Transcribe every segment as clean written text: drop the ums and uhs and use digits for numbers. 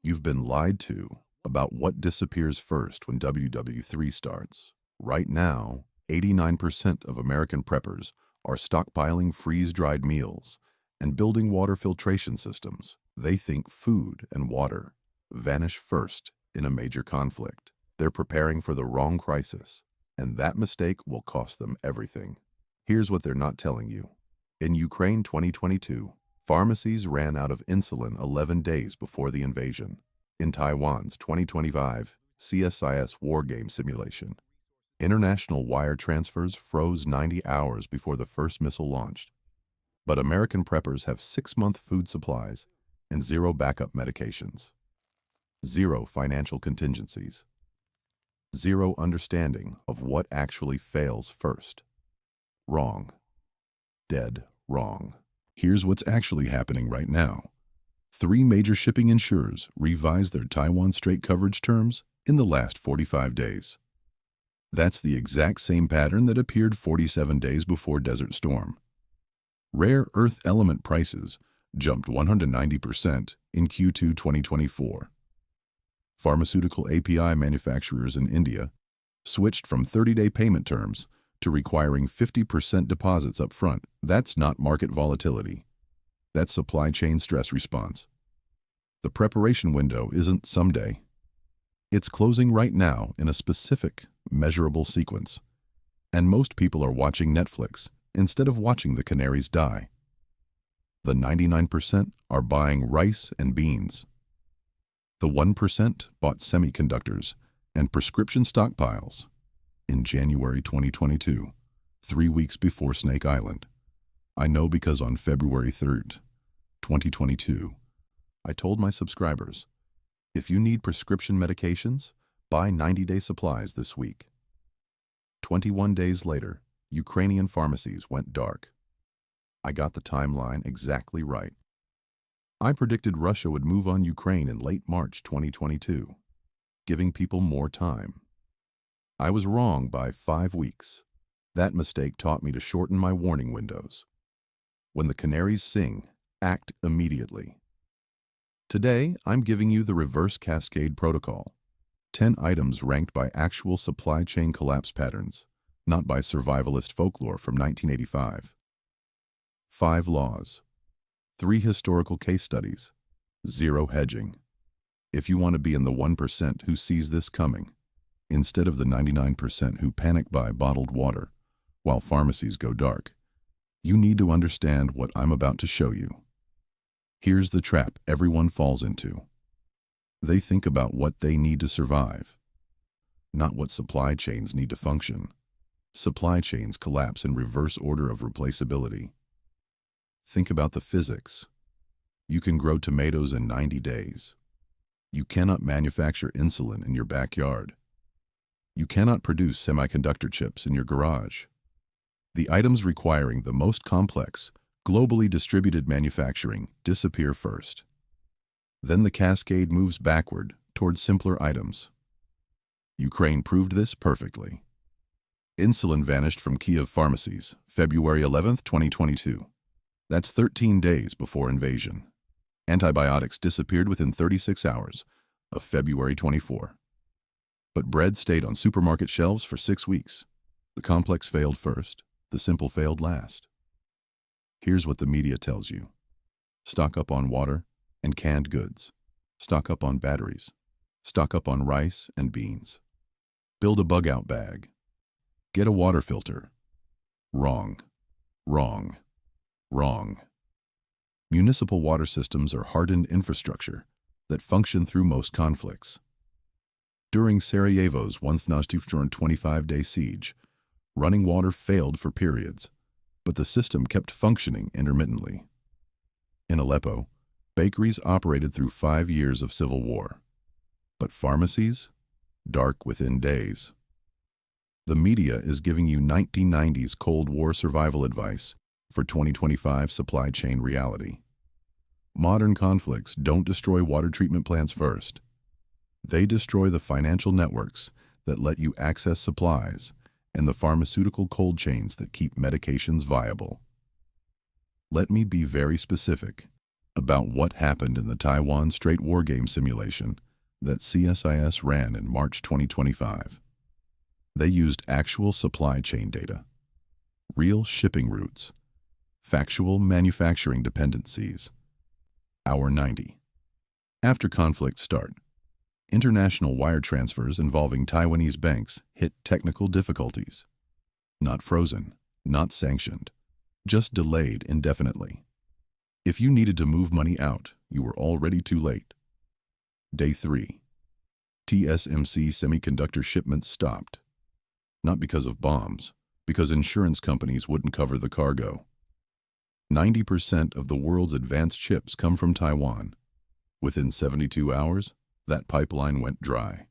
You've been lied to about what disappears first when WW3 starts. Right now, 89% of American preppers are stockpiling freeze-dried meals and building water filtration systems. They think food and water vanish first in a major conflict. They're preparing for the wrong crisis, and that mistake will cost them everything. Here's what they're not telling you. In Ukraine 2022, pharmacies ran out of insulin 11 days before the invasion. In Taiwan's 2025 CSIS war game simulation, international wire transfers froze 90 hours before the first missile launched. But American preppers have 6-month food supplies and zero backup medications. Zero financial contingencies. Zero understanding of what actually fails first. Wrong. Dead wrong. Here's what's actually happening right now. 3 major shipping insurers revised their Taiwan Strait coverage terms in the last 45 days. That's the exact same pattern that appeared 47 days before Desert Storm. Rare earth element prices jumped 190% in Q2 2024. Pharmaceutical API manufacturers in India switched from 30-day payment terms to requiring 50% deposits up front. That's not market volatility. That's supply chain stress response. The preparation window isn't someday. It's closing right now in a specific, measurable sequence. And most people are watching Netflix instead of watching the canaries die. The 99% are buying rice and beans. The 1% bought semiconductors and prescription stockpiles. In January 2022, 3 weeks before Snake Island. I know because on February 3rd, 2022, I told my subscribers, if you need prescription medications, buy 90-day supplies this week. 21 days later, Ukrainian pharmacies went dark. I got the timeline exactly right. I predicted Russia would move on Ukraine in late March 2022, giving people more time. I was wrong by 5 weeks. That mistake taught me to shorten my warning windows. When the canaries sing, act immediately. Today, I'm giving you the reverse cascade protocol. 10 items ranked by actual supply chain collapse patterns, not by survivalist folklore from 1985. 5 laws. 3 historical case studies. 0 hedging. If you want to be in the 1% who sees this coming, instead of the 99% who panic buy bottled water while pharmacies go dark, you need to understand what I'm about to show you. Here's the trap everyone falls into. They think about what they need to survive, not what supply chains need to function. Supply chains collapse in reverse order of replaceability. Think about the physics. You can grow tomatoes in 90 days. You cannot manufacture insulin in your backyard. You cannot produce semiconductor chips in your garage. The items requiring the most complex, globally distributed manufacturing disappear first. Then the cascade moves backward towards simpler items. Ukraine proved this perfectly. Insulin vanished from Kiev pharmacies, February 11, 2022. That's 13 days before invasion. Antibiotics disappeared within 36 hours of February 24. But bread stayed on supermarket shelves for 6 weeks. The complex failed first, the simple failed last. Here's what the media tells you. Stock up on water and canned goods. Stock up on batteries. Stock up on rice and beans. Build a bug-out bag. Get a water filter. Wrong. Wrong. Wrong. Municipal water systems are hardened infrastructure that function through most conflicts. During Sarajevo's 125-day siege, running water failed for periods, but the system kept functioning intermittently. In Aleppo, bakeries operated through 5 years of civil war, but pharmacies, dark within days. The media is giving you 1990s Cold War survival advice for 2025 supply chain reality. Modern conflicts don't destroy water treatment plants first. They destroy the financial networks that let you access supplies and the pharmaceutical cold chains that keep medications viable. Let me be very specific. about what happened in the Taiwan Strait War Game simulation that CSIS ran in March 2025. They used actual supply chain data, real shipping routes, factual manufacturing dependencies. Hour 90. After conflict start, international wire transfers involving Taiwanese banks hit technical difficulties. Not frozen, not sanctioned, just delayed indefinitely. If you needed to move money out, you were already too late. Day 3. TSMC semiconductor shipments stopped. Not because of bombs, because insurance companies wouldn't cover the cargo. 90% of the world's advanced chips come from Taiwan. Within 72 hours, that pipeline went dry.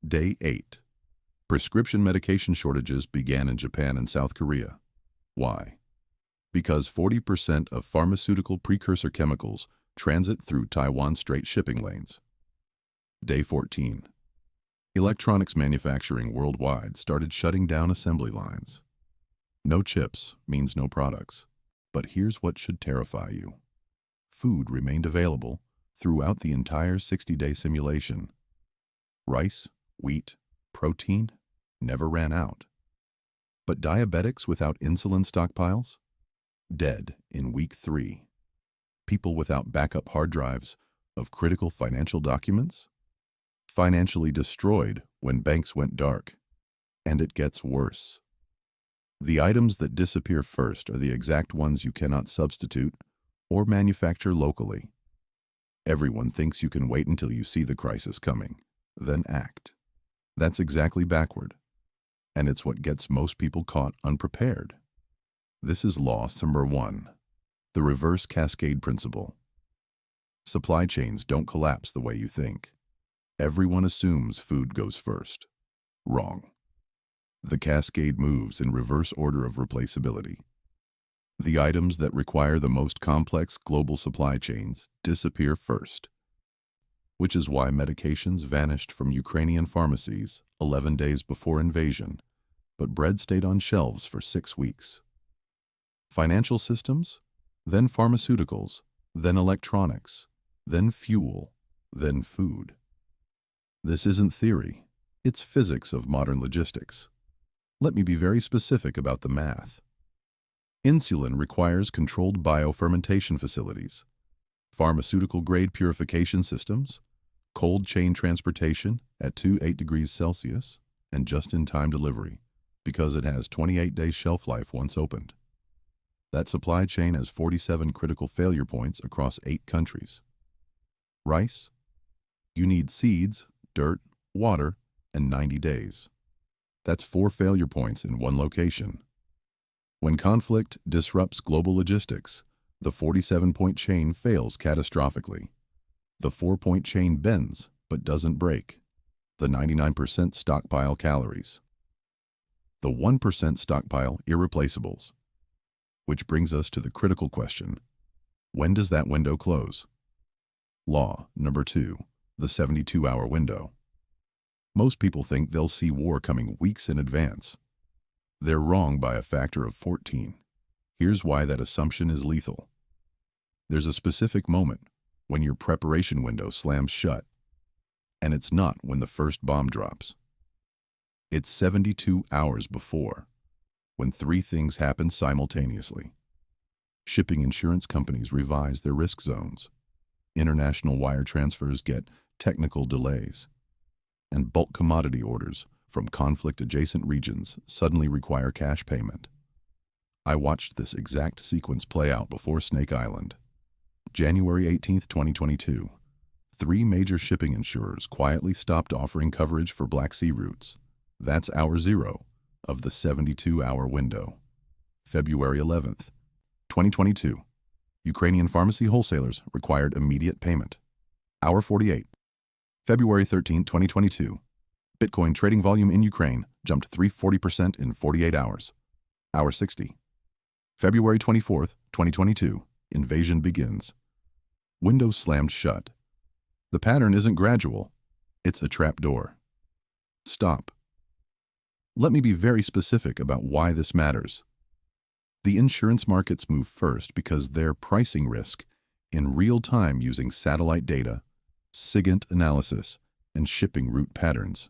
Day 8. Prescription medication shortages began in Japan and South Korea. Why? Because 40% of pharmaceutical precursor chemicals transit through Taiwan Strait shipping lanes. Day 14. Electronics manufacturing worldwide started shutting down assembly lines. No chips means no products. But here's what should terrify you. Food remained available throughout the entire 60-day simulation. Rice, wheat, protein never ran out. But diabetics without insulin stockpiles? Dead in week 3. People without backup hard drives of critical financial documents? Financially destroyed when banks went dark. And it gets worse. The items that disappear first are the exact ones you cannot substitute or manufacture locally. Everyone thinks you can wait until you see the crisis coming, then act. That's exactly backward. And it's what gets most people caught unprepared. This is law number 1, the reverse cascade principle. Supply chains don't collapse the way you think. Everyone assumes food goes first. Wrong. The cascade moves in reverse order of replaceability. The items that require the most complex global supply chains disappear first, which is why medications vanished from Ukrainian pharmacies 11 days before invasion, but bread stayed on shelves for 6 weeks. Financial systems, then pharmaceuticals, then electronics, then fuel, then food. This isn't theory, it's physics of modern logistics. Let me be very specific about the math. Insulin requires controlled biofermentation facilities, pharmaceutical-grade purification systems, cold chain transportation at 28 degrees Celsius, and just-in-time delivery, because it has 28-day shelf life once opened. That supply chain has 47 critical failure points across 8 countries. Rice? You need seeds, dirt, water, and 90 days. That's 4 failure points in one location. When conflict disrupts global logistics, the 47-point chain fails catastrophically. The 4-point chain bends but doesn't break. The 99% stockpile calories. The 1% stockpile irreplaceables. Which brings us to the critical question: when does that window close? Law number 2, the 72-hour window. Most people think they'll see war coming weeks in advance. They're wrong by a factor of 14. Here's why that assumption is lethal. There's a specific moment when your preparation window slams shut, and it's not when the first bomb drops. It's 72 hours before, when 3 things happen simultaneously. Shipping insurance companies revise their risk zones. International wire transfers get technical delays. And bulk commodity orders from conflict-adjacent regions suddenly require cash payment. I watched this exact sequence play out before Snake Island. January 18, 2022, 3 major shipping insurers quietly stopped offering coverage for Black Sea routes. That's hour 0 of the 72-hour window. February 11, 2022, Ukrainian pharmacy wholesalers required immediate payment. Hour 48. February 13, 2022, Bitcoin trading volume in Ukraine jumped 340% in 48 hours. Hour 60. February 24, 2022, invasion begins. Windows slammed shut. The pattern isn't gradual, it's a trapdoor. Stop. Let me be very specific about why this matters. The insurance markets move first because their pricing risk in real time using satellite data, SIGINT analysis, and shipping route patterns.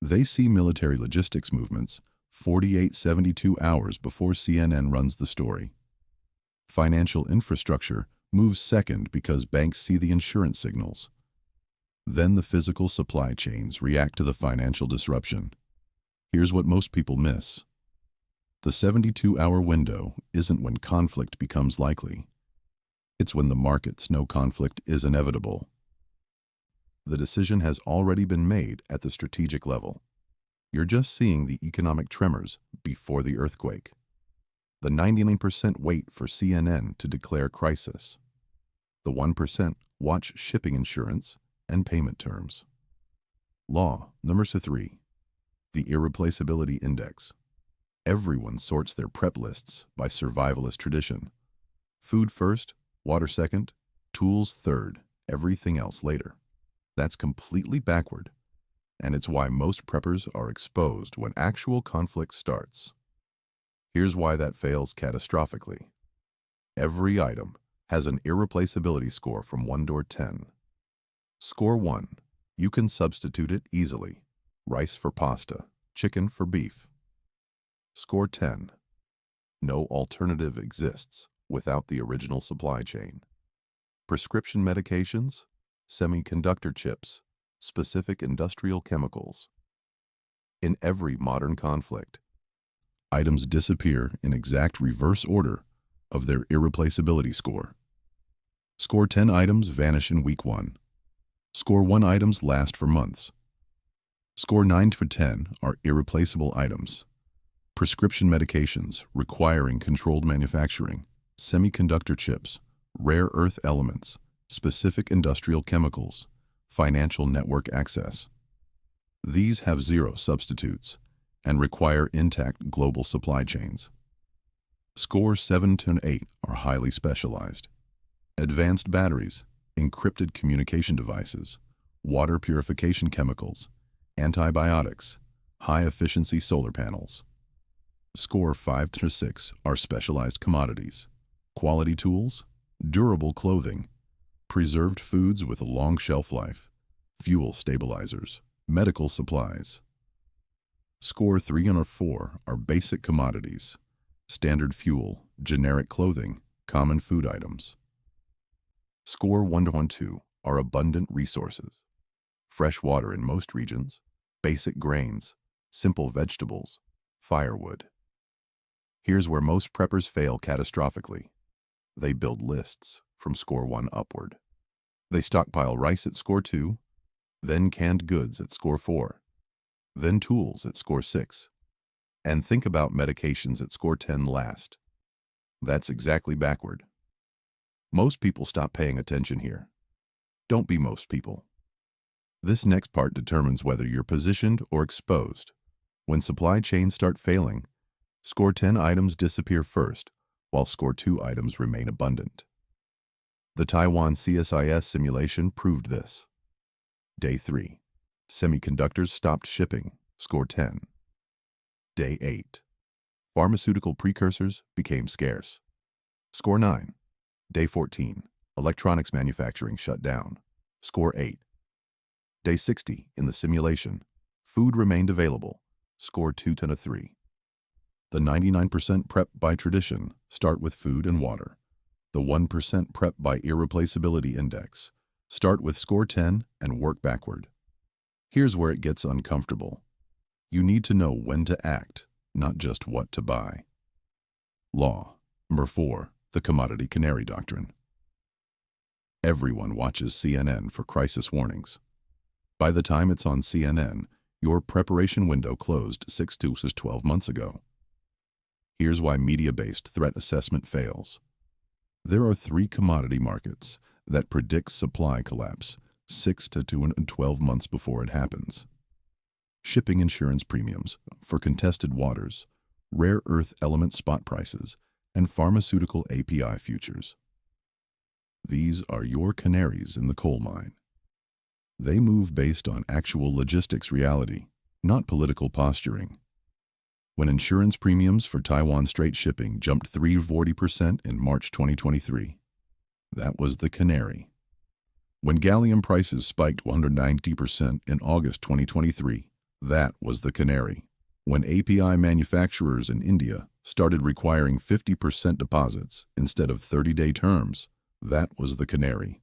They see military logistics movements 48-72 hours before CNN runs the story. Financial infrastructure moves second because banks see the insurance signals. Then the physical supply chains react to the financial disruption. Here's what most people miss. The 72-hour window isn't when conflict becomes likely. It's when the markets know conflict is inevitable. The decision has already been made at the strategic level. You're just seeing the economic tremors before the earthquake. The 99% wait for CNN to declare crisis. The 1% watch shipping insurance and payment terms. Law number 3, the irreplaceability index. Everyone sorts their prep lists by survivalist tradition. Food first, water second, tools third, everything else later. That's completely backward, and it's why most preppers are exposed when actual conflict starts. Here's why that fails catastrophically. Every item has an irreplaceability score from 1 to 10. Score 1, you can substitute it easily. Rice for pasta, chicken for beef. Score 10, no alternative exists without the original supply chain. Prescription medications, semiconductor chips, specific industrial chemicals. In every modern conflict, items disappear in exact reverse order of their irreplaceability score. Score 10 items vanish in week 1. Score 1 items last for months. Score 9 to 10 are irreplaceable items. Prescription medications requiring controlled manufacturing, semiconductor chips, rare earth elements, specific industrial chemicals, financial network access. These have 0 substitutes and require intact global supply chains. Score 7 to 8 are highly specialized. Advanced batteries, encrypted communication devices, water purification chemicals, antibiotics, high-efficiency solar panels. Score 5 to 6 are specialized commodities, quality tools, durable clothing, preserved foods with a long shelf life, fuel stabilizers, medical supplies. Score 3 and 4 are basic commodities, standard fuel, generic clothing, common food items. Score 1 to 2 are abundant resources, fresh water in most regions, basic grains, simple vegetables, firewood. Here's where most preppers fail catastrophically. They build lists from score 1 upward. They stockpile rice at score 2, then canned goods at score 4, then tools at score 6, and think about medications at score 10 last. That's exactly backward. Most people stop paying attention here. Don't be most people. This next part determines whether you're positioned or exposed. When supply chains start failing, score 10 items disappear first, while score 2 items remain abundant. The Taiwan CSIS simulation proved this. Day 3, semiconductors stopped shipping, score 10. Day 8, pharmaceutical precursors became scarce, score 9. Day 14, electronics manufacturing shut down, score 8. Day 60, in the simulation, food remained available, score 2 to 3. The 99% prep by tradition start with food and water. The 1% prep by irreplaceability index start with score 10 and work backward. Here's where it gets uncomfortable. You need to know when to act, not just what to buy. Law number 4, the commodity canary doctrine. Everyone watches CNN for crisis warnings. By the time it's on CNN, your preparation window closed 6 to 12 months ago. Here's why media-based threat assessment fails. There are 3 commodity markets that predict supply collapse 6 to 12 months before it happens. Shipping insurance premiums for contested waters, rare earth element spot prices, and pharmaceutical API futures. These are your canaries in the coal mine. They move based on actual logistics reality, not political posturing. When insurance premiums for Taiwan straight shipping jumped 340% in March 2023, That was the canary. When gallium prices spiked 190% in August 2023, that was the canary. When API manufacturers in India started requiring 50% deposits instead of 30-day terms, that was the canary.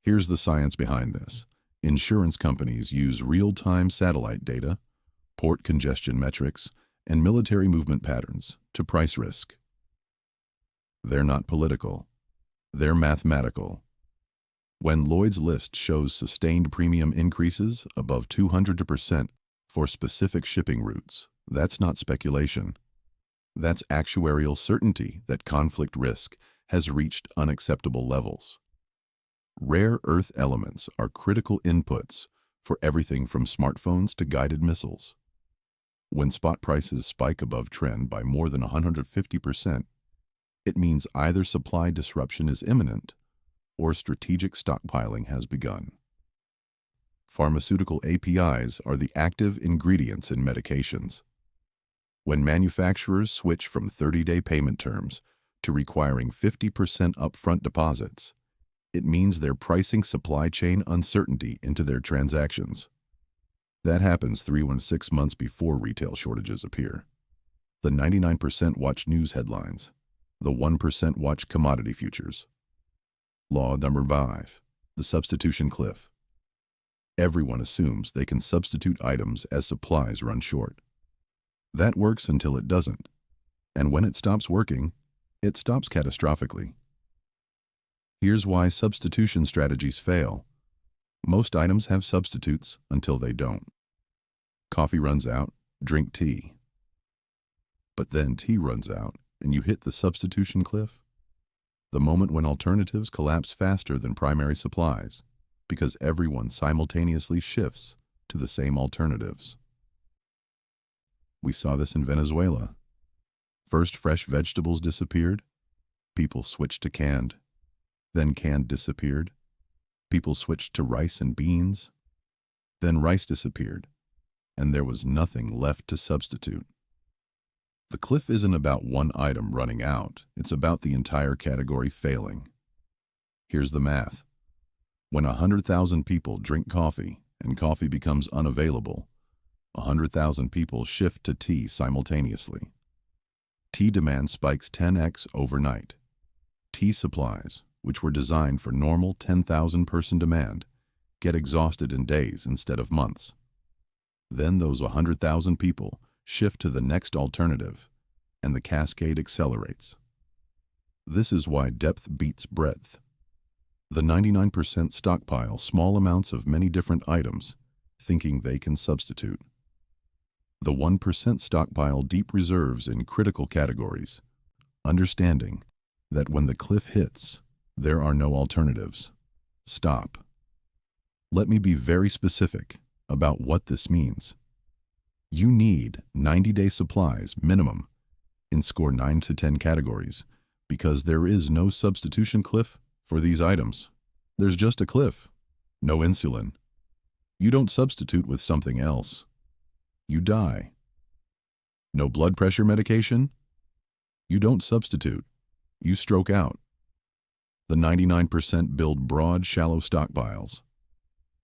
Here's the science behind this. Insurance companies use real-time satellite data, port congestion metrics, and military movement patterns to price risk. They're not political. They're mathematical. When Lloyd's List shows sustained premium increases above 200% for specific shipping routes, that's not speculation. That's actuarial certainty that conflict risk has reached unacceptable levels. Rare earth elements are critical inputs for everything from smartphones to guided missiles. When spot prices spike above trend by more than 150%, it means either supply disruption is imminent or strategic stockpiling has begun. Pharmaceutical APIs are the active ingredients in medications. When manufacturers switch from 30-day payment terms to requiring 50% upfront deposits, it means they're pricing supply chain uncertainty into their transactions. That happens 6 months before retail shortages appear. The 99% watch news headlines. The 1% watch commodity futures. Law number 5, the substitution cliff. Everyone assumes they can substitute items as supplies run short. That works until it doesn't. And when it stops working, it stops catastrophically. Here's why substitution strategies fail. Most items have substitutes until they don't. Coffee runs out, drink tea. But then tea runs out, and you hit the substitution cliff. The moment when alternatives collapse faster than primary supplies, because everyone simultaneously shifts to the same alternatives. We saw this in Venezuela. First, fresh vegetables disappeared. People switched to canned. Then canned disappeared. People switched to rice and beans. Then rice disappeared, and there was nothing left to substitute. The cliff isn't about one item running out, it's about the entire category failing. Here's the math. When 100,000 people drink coffee and coffee becomes unavailable, 100,000 people shift to tea simultaneously. Tea demand spikes 10x overnight. Tea supplies, which were designed for normal 10,000 person demand, get exhausted in days instead of months. Then those 100,000 people shift to the next alternative, and the cascade accelerates. This is why depth beats breadth. The 99% stockpile small amounts of many different items, thinking they can substitute. The 1% stockpile deep reserves in critical categories, understanding that when the cliff hits, there are no alternatives. Stop. Let me be very specific about what this means. You need 90-day supplies minimum in score 9 to 10 categories because there is no substitution cliff for these items. There's just a cliff. No insulin. You don't substitute with something else. You die. No blood pressure medication. You don't substitute. You stroke out. The 99% build broad, shallow stockpiles.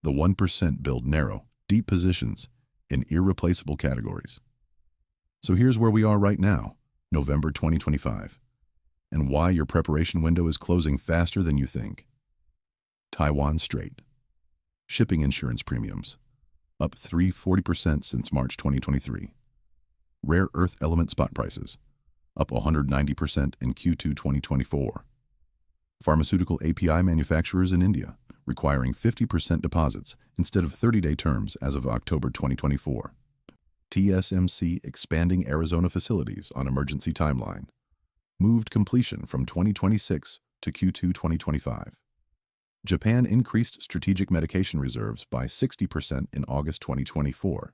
The 1% build narrow, deep positions in irreplaceable categories. So here's where we are right now, November 2025, and why your preparation window is closing faster than you think. Taiwan Strait. Shipping insurance premiums, up 340% since March 2023. Rare earth element spot prices, up 190% in Q2 2024. Pharmaceutical API manufacturers in India, requiring 50% deposits instead of 30-day terms as of October 2024. TSMC expanding Arizona facilities on emergency timeline. Moved completion from 2026 to Q2 2025. Japan increased strategic medication reserves by 60% in August 2024.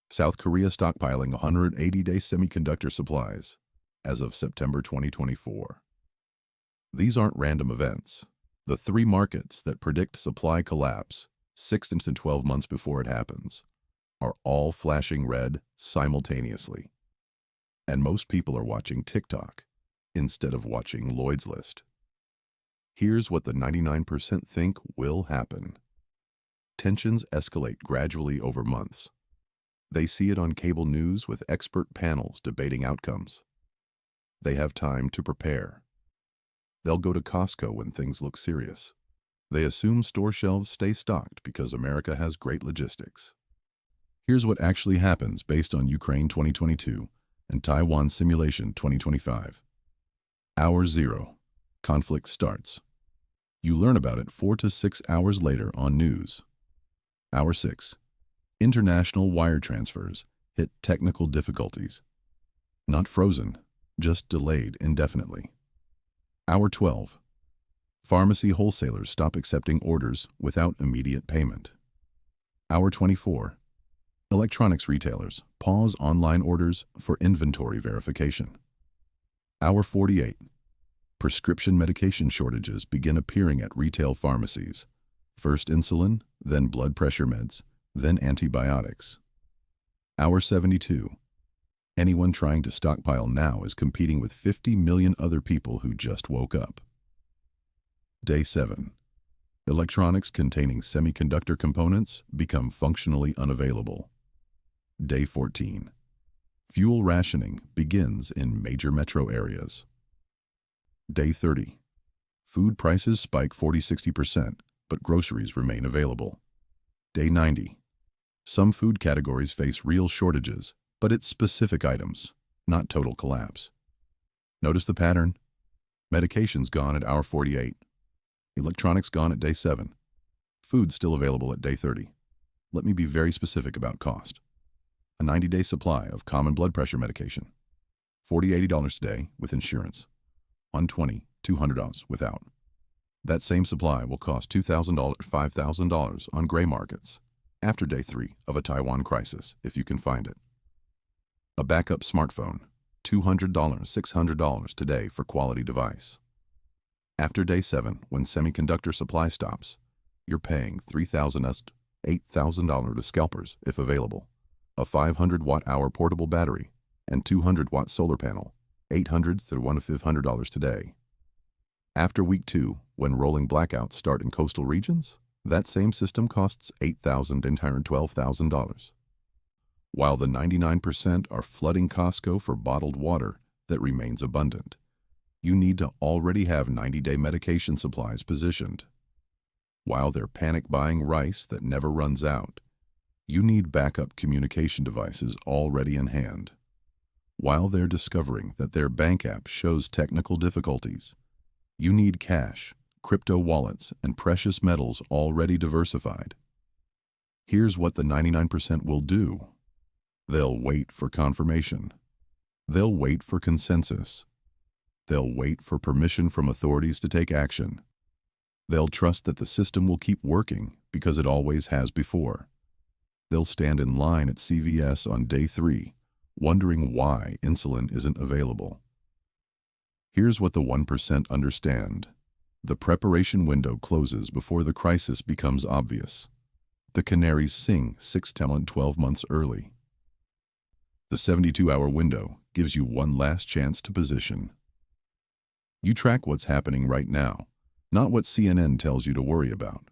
South Korea stockpiling 180-day semiconductor supplies as of September 2024. These aren't random events. The 3 markets that predict supply collapse 6 to 12 months before it happens are all flashing red simultaneously. And most people are watching TikTok instead of watching Lloyd's List. Here's what the 99% think will happen. Tensions escalate gradually over months. They see it on cable news with expert panels debating outcomes. They have time to prepare. They'll go to Costco when things look serious. They assume store shelves stay stocked because America has great logistics. Here's what actually happens based on Ukraine 2022 and Taiwan Simulation 2025. Hour 0. Conflict starts. You learn about it 4 to 6 hours later on news. Hour 6. International wire transfers hit technical difficulties. Not frozen, just delayed indefinitely. Hour 12. Pharmacy wholesalers stop accepting orders without immediate payment. Hour 24. Electronics retailers pause online orders for inventory verification. Hour 48. Prescription medication shortages begin appearing at retail pharmacies. First insulin, then blood pressure meds, then antibiotics. Hour 72. Anyone trying to stockpile now is competing with 50 million other people who just woke up. Day 7. Electronics containing semiconductor components become functionally unavailable. Day 14. Fuel rationing begins in major metro areas. Day 30. Food prices spike 40–60%, but groceries remain available. Day 90. Some food categories face real shortages, but it's specific items, not total collapse. Notice the pattern? Medications gone at hour 48. Electronics gone at day 7. Food still available at day 30. Let me be very specific about cost. A 90-day supply of common blood pressure medication. $40–$80 today with insurance. $120–$200 without. That same supply will cost $2,000–$5,000 on gray markets after day 3 of a Taiwan crisis, if you can find it. A backup smartphone, $200–$600 today for quality device. After day 7, when semiconductor supply stops, you're paying $3,000–$8,000 to scalpers if available. A 500-watt-hour portable battery and 200-watt solar panel, $800–$1,500 today. After week 2, when rolling blackouts start in coastal regions, that same system costs $8,000–$12,000. While the 99% are flooding Costco for bottled water that remains abundant, you need to already have 90-day medication supplies positioned. While they're panic buying rice that never runs out, you need backup communication devices already in hand. While they're discovering that their bank app shows technical difficulties, you need cash, crypto wallets, and precious metals already diversified. Here's what the 99% will do. They'll wait for confirmation. They'll wait for consensus. They'll wait for permission from authorities to take action. They'll trust that the system will keep working because it always has before. They'll stand in line at CVS on day 3, wondering why insulin isn't available. Here's what the 1% understand. The preparation window closes before the crisis becomes obvious. The canaries sing 6 to 12 months early. The 72-hour window gives you one last chance to position. You track what's happening right now, not what CNN tells you to worry about.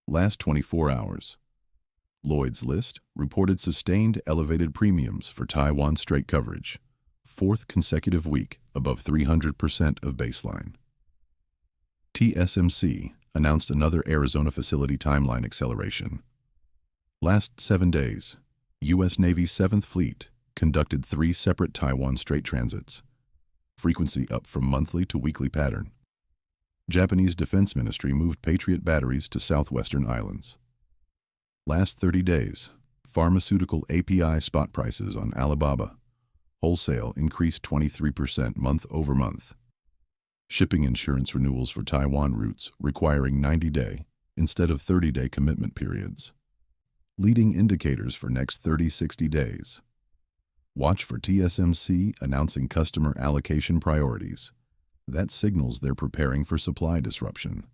Last 24 hours. Lloyd's List reported sustained elevated premiums for Taiwan straight coverage, 4th consecutive week above 300% of baseline. TSMC announced another Arizona facility timeline acceleration. Last 7 days, U.S. Navy's 7th Fleet conducted 3 separate Taiwan straight transits, frequency up from monthly to weekly pattern. Japanese Defense Ministry moved Patriot batteries to southwestern islands. Last 30 days, pharmaceutical API spot prices on Alibaba wholesale increased 23% month over month. Shipping insurance renewals for Taiwan routes requiring 90-day instead of 30-day commitment periods. Leading indicators for next 30–60 days. Watch for TSMC announcing customer allocation priorities. That signals they're preparing for supply disruption.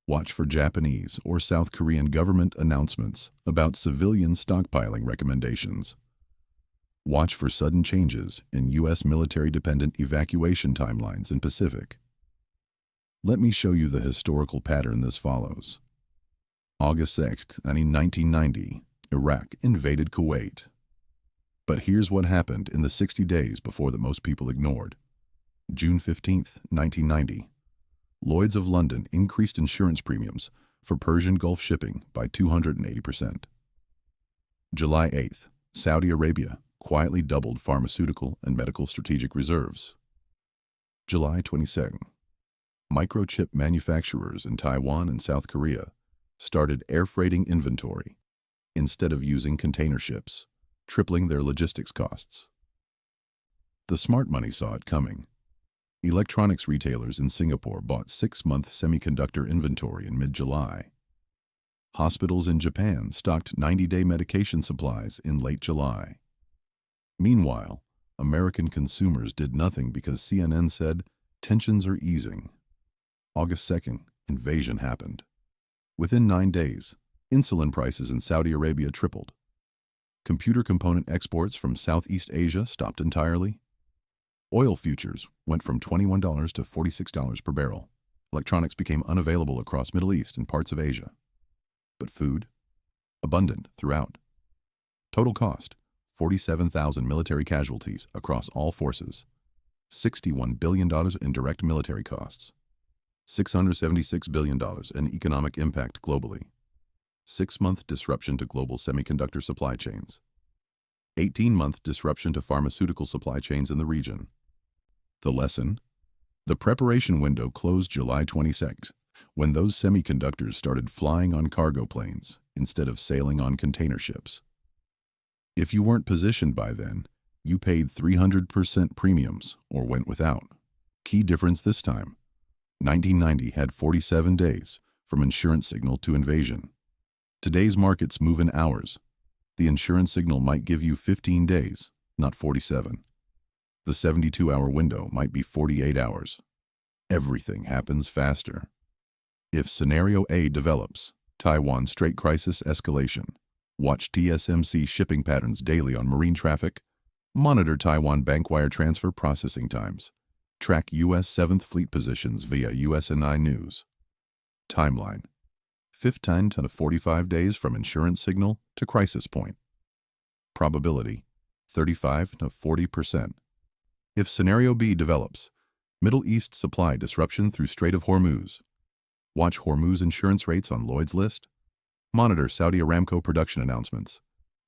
Watch for Japanese or South Korean government announcements about civilian stockpiling recommendations. Watch for sudden changes in U.S. military-dependent evacuation timelines in Pacific. Let me show you the historical pattern this follows. August 6, 1990, Iraq invaded Kuwait. But here's what happened in the 60 days before that most people ignored. June 15, 1990, Lloyd's of London increased insurance premiums for Persian Gulf shipping by 280%. July 8, Saudi Arabia quietly doubled pharmaceutical and medical strategic reserves. July 22, microchip manufacturers in Taiwan and South Korea started air freighting inventory instead of using container ships, tripling their logistics costs. The smart money saw it coming. Electronics retailers in Singapore bought 6-month semiconductor inventory in mid-July. Hospitals in Japan stocked 90-day medication supplies in late July. Meanwhile, American consumers did nothing because CNN said tensions are easing. August 2nd, invasion happened. Within 9 days, insulin prices in Saudi Arabia tripled. Computer component exports from Southeast Asia stopped entirely. Oil futures went from $21 to $46 per barrel. Electronics became unavailable across Middle East and parts of Asia. But food? Abundant throughout. Total cost, 47,000 military casualties across all forces. $61 billion in direct military costs. $676 billion in economic impact globally. 6-month disruption to global semiconductor supply chains. 18-month disruption to pharmaceutical supply chains in the region. The lesson? The preparation window closed July 26, when those semiconductors started flying on cargo planes instead of sailing on container ships. If you weren't positioned by then, you paid 300% premiums or went without. Key difference this time. 1990 had 47 days from insurance signal to invasion. Today's markets move in hours. The insurance signal might give you 15 days, not 47. The 72-hour window might be 48 hours. Everything happens faster. If scenario A develops, Taiwan Strait crisis escalation. Watch TSMC shipping patterns daily on marine traffic. Monitor Taiwan bank wire transfer processing times. Track U.S. 7th Fleet positions via USNI News. Timeline: 15 to 45 days from insurance signal to crisis point. Probability: 35 to 40%. If scenario B develops, Middle East supply disruption through Strait of Hormuz. Watch Hormuz insurance rates on Lloyd's list. Monitor Saudi Aramco production announcements.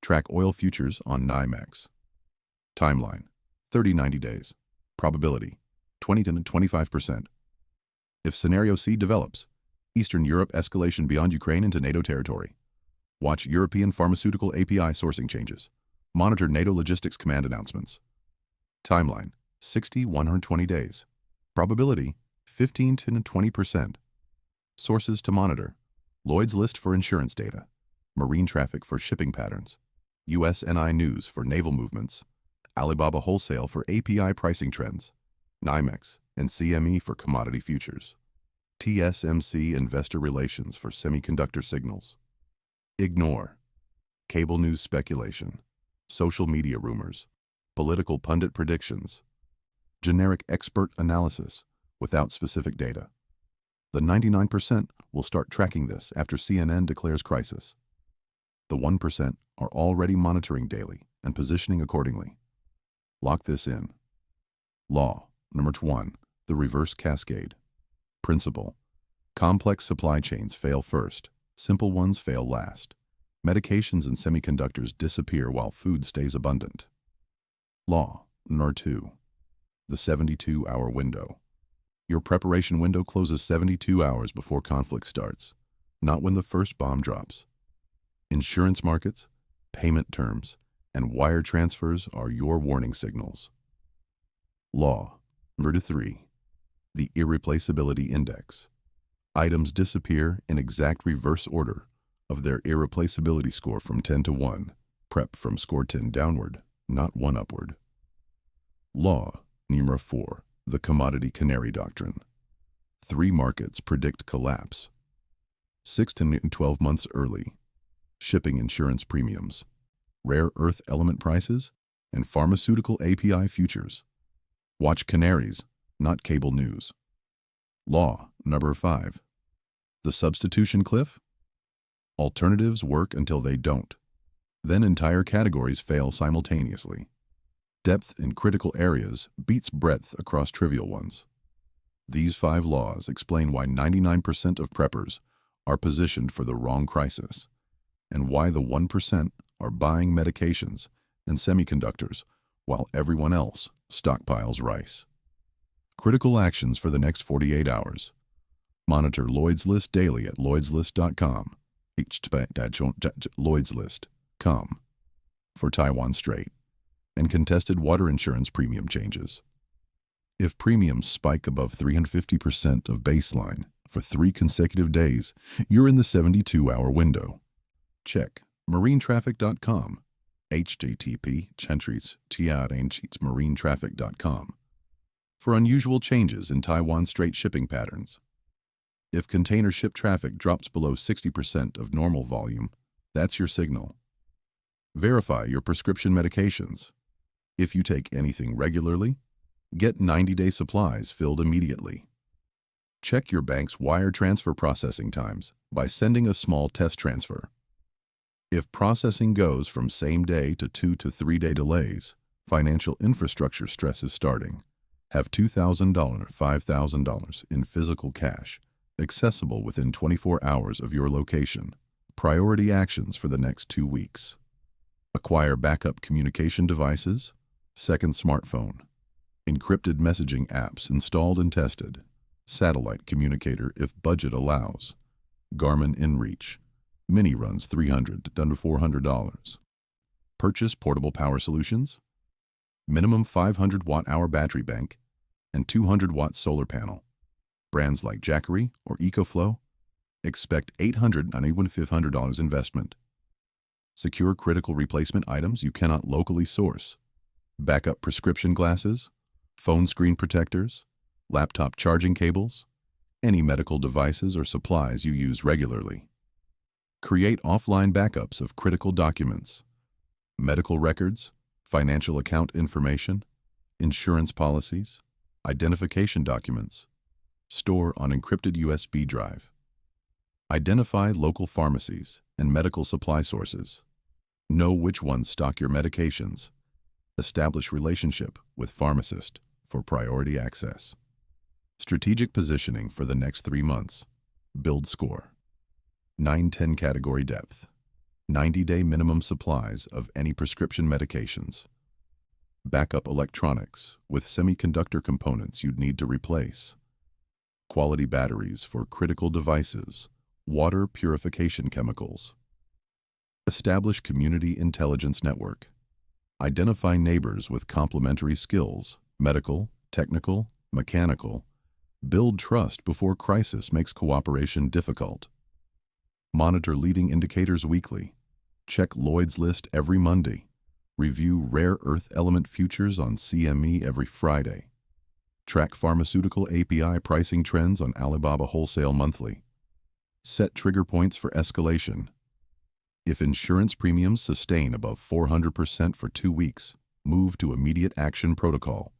Track oil futures on NYMEX. Timeline: 30-90 days. Probability: 20 to 25%. If scenario C develops, Eastern Europe escalation beyond Ukraine into NATO territory. Watch European pharmaceutical API sourcing changes. Monitor NATO Logistics Command announcements. Timeline: 60-120 days. Probability: 15 to 20%. Sources to monitor: Lloyd's list for insurance data, marine traffic for shipping patterns, USNI News for naval movements, Alibaba Wholesale for API pricing trends, NYMEX and CME for commodity futures, TSMC Investor Relations for semiconductor signals. Ignore: cable news speculation, social media rumors, political pundit predictions, generic expert analysis without specific data. The 99% will start tracking this after CNN declares crisis. The 1% are already monitoring daily and positioning accordingly. Lock this in. Law number 1, the reverse cascade. Principle: complex supply chains fail first, simple ones fail last. Medications and semiconductors disappear while food stays abundant. Law number 2, the 72-hour window. Your preparation window closes 72 hours before conflict starts, not when the first bomb drops. Insurance markets, payment terms, and wire transfers are your warning signals. Law number 3, the irreplaceability index. Items disappear in exact reverse order of their irreplaceability score from 10 to 1. Prep from score 10 downward, not 1 upward. Law number 4, the commodity canary doctrine. 3 markets predict collapse. 6 to 12 months early. Shipping insurance premiums, rare earth element prices, and pharmaceutical API futures. Watch canaries, not cable news. Law number 5. The substitution cliff? Alternatives work until they don't. Then entire categories fail simultaneously. Depth in critical areas beats breadth across trivial ones. These 5 laws explain why 99% of preppers are positioned for the wrong crisis, and why the 1% are buying medications and semiconductors while everyone else stockpiles rice. Critical actions for the next 48 hours. Monitor Lloyd's List daily at lloydslist.com. lloydslist.com for Taiwan Strait and contested water insurance premium changes. If premiums spike above 350% of baseline for 3 consecutive days, you're in the 72-hour window. Check marinetraffic.com, http://marinetraffic.com for unusual changes in Taiwan Strait shipping patterns. If container ship traffic drops below 60% of normal volume, that's your signal. Verify your prescription medications. If you take anything regularly, get 90-day supplies filled immediately. Check your bank's wire transfer processing times by sending a small test transfer. If processing goes from same day to 2 to 3 day delays, financial infrastructure stress is starting. Have $2,000 or $5,000 in physical cash accessible within 24 hours of your location. Priority actions for the next 2 weeks. Acquire backup communication devices, second smartphone, encrypted messaging apps installed and tested, satellite communicator if budget allows, Garmin InReach, mini runs $300 to $400. Purchase portable power solutions, minimum 500 watt-hour battery bank, and 200 watt solar panel. Brands like Jackery or EcoFlow, expect $800 to $500 investment. Secure critical replacement items you cannot locally source. Backup prescription glasses, phone screen protectors, laptop charging cables, any medical devices or supplies you use regularly. Create offline backups of critical documents, medical records, financial account information, insurance policies, identification documents. Store on encrypted USB drive. Identify local pharmacies and medical supply sources. Know which ones stock your medications. Establish relationship with pharmacist for priority access. Strategic positioning for the next 3 months. Build score. 9-10 category depth. 90-day minimum supplies of any prescription medications. Backup electronics with semiconductor components you'd need to replace. Quality batteries for critical devices. Water purification chemicals. Establish community intelligence network. Identify neighbors with complementary skills, medical, technical, mechanical. Build trust before crisis makes cooperation difficult. Monitor leading indicators weekly. Check Lloyd's List every Monday. Review rare earth element futures on CME every Friday. Track pharmaceutical API pricing trends on Alibaba Wholesale monthly. Set trigger points for escalation. If insurance premiums sustain above 400% for 2 weeks, move to immediate action protocol.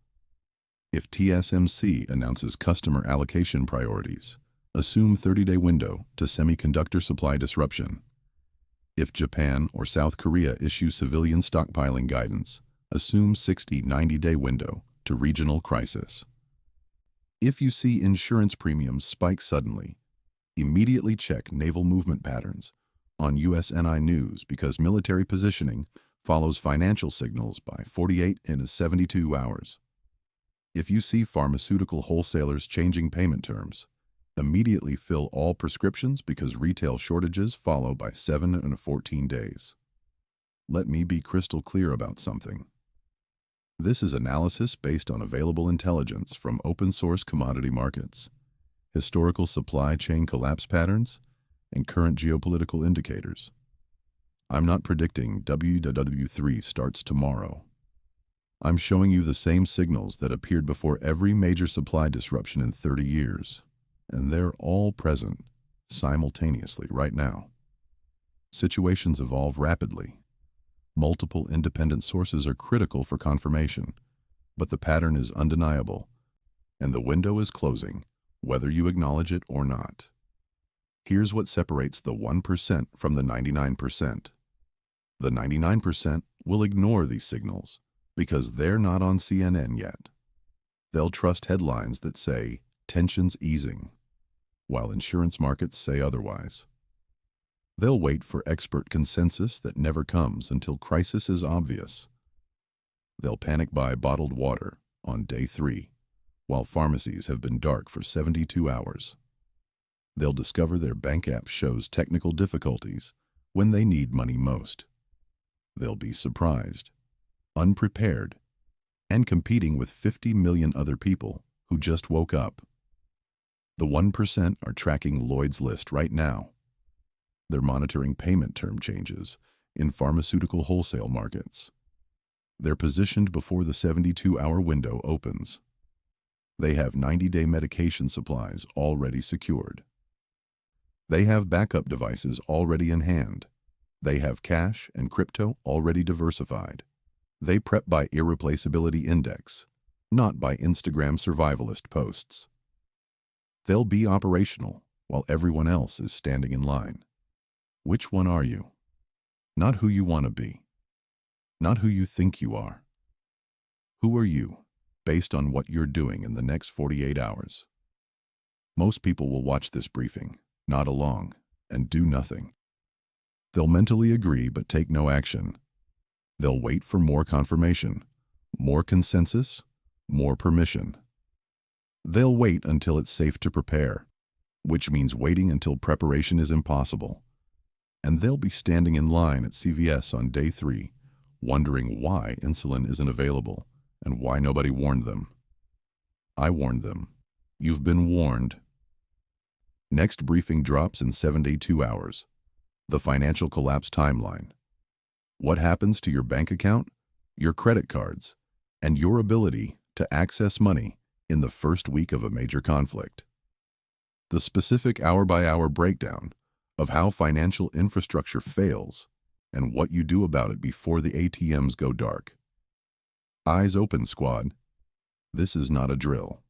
If TSMC announces customer allocation priorities, assume 30-day window to semiconductor supply disruption. If Japan or South Korea issue civilian stockpiling guidance, assume 60-90-day window to regional crisis. If you see insurance premiums spike suddenly, immediately check naval movement patterns on USNI News because military positioning follows financial signals by 48 and 72 hours. If you see pharmaceutical wholesalers changing payment terms, immediately fill all prescriptions because retail shortages follow by 7 and 14 days. Let me be crystal clear about something. This is analysis based on available intelligence from open-source commodity markets, historical supply chain collapse patterns, and current geopolitical indicators. I'm not predicting WW3 starts tomorrow. I'm showing you the same signals that appeared before every major supply disruption in 30 years, and they're all present simultaneously right now. Situations evolve rapidly. Multiple independent sources are critical for confirmation, but the pattern is undeniable, and the window is closing whether you acknowledge it or not. Here's what separates the 1% from the 99%. The 99% will ignore these signals because they're not on CNN yet. They'll trust headlines that say, "tensions easing," while insurance markets say otherwise. They'll wait for expert consensus that never comes until crisis is obvious. They'll panic buy bottled water on day 3, while pharmacies have been dark for 72 hours. They'll discover their bank app shows technical difficulties when they need money most. They'll be surprised, unprepared, and competing with 50 million other people who just woke up. The 1% are tracking Lloyd's List right now. They're monitoring payment term changes in pharmaceutical wholesale markets. They're positioned before the 72-hour window opens. They have 90-day medication supplies already secured. They have backup devices already in hand. They have cash and crypto already diversified. They prep by irreplaceability index, not by Instagram survivalist posts. They'll be operational while everyone else is standing in line. Which one are you? Not who you want to be. Not who you think you are. Who are you based on what you're doing in the next 48 hours? Most people will watch this briefing, nod along, and do nothing. They'll mentally agree but take no action. They'll wait for more confirmation, more consensus, more permission. They'll wait until it's safe to prepare, which means waiting until preparation is impossible. And they'll be standing in line at CVS on day 3, wondering why insulin isn't available and why nobody warned them. I warned them. You've been warned. Next briefing drops in 72 hours. The financial collapse timeline. What happens to your bank account, your credit cards, and your ability to access money in the first week of a major conflict? The specific hour-by-hour breakdown of how financial infrastructure fails and what you do about it before the ATMs go dark. Eyes open, squad. This is not a drill.